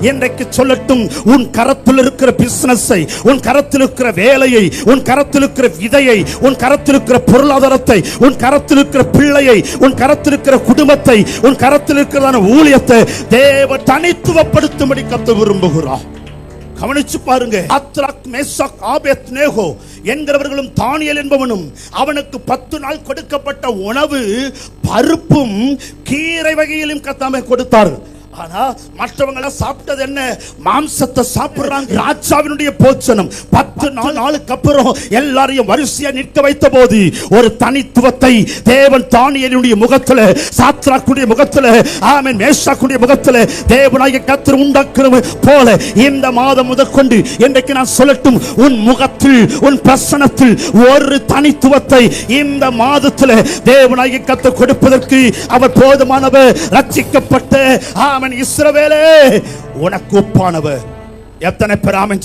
இன்றைக்கு சொல்லட்டும், உன் கரத்தில் இருக்கிற பிசினஸை, உன் கரத்தில் இருக்கிற வேலையை, உன் கரத்தில் இருக்கிற விதையை, உன் கரத்தில் இருக்கிற பொருளாதாரத்தை, உன் கரத்தில் இருக்கிற பிள்ளையை, உன் கரத்தில் இருக்கிற குடும்பத்தை, உன் கரத்தில் இருக்கிறதான ஊழியத்தை தேவன் தனித்துவப்படுத்தும்படி கர்த்தர் விரும்புகிறார். கவனிச்சு பாருங்க. சாத்ராக், மேஷாக், ஆபேத்நேகோ என்கிறவர்களும் தானியேல் என்பவனும் அவனுக்கு 10 நாள் கொடுக்கப்பட்ட உணவு பருப்பும் கீரை வகையிலும் கர்த்தர் கொடுத்தார். ஆனா மற்றவங்க சாப்பிட்டது என்ன? மாம்சத்தை சாப்பிடுறாங்க. ராஜாவினுடைய போஜனம் 10 நாளுக்கு அப்புறம் எல்லாரையும் வரிசையா நிற்க வைத்த போது ஒரு தனித்துவத்தை தேவன் தானியேலுடைய முகத்துல, சாத்ராக்குடைய முகத்துல, ஆமென், மேஷாக்குடைய முகத்துல தேவனாகிய கர்த்தர் உண்டாக்குறது போல இந்த மாதம் முதற்கொண்டு இன்றைக்கு நான் சொல்லட்டும், உன் முகத்தில், உன் பிரசன்னத்தில் ஒரு தனித்துவத்தை இந்த மாதத்துல தேவனாகிய கர்த்தர் கொடுப்பதற்கு அவர் போதுமானவர். ரட்சிக்கப்பட்ட ஆமென் இஸ்ரவேலே, உனக்கு ஒப்பானவர். எத்தனை பேர் ஆமென்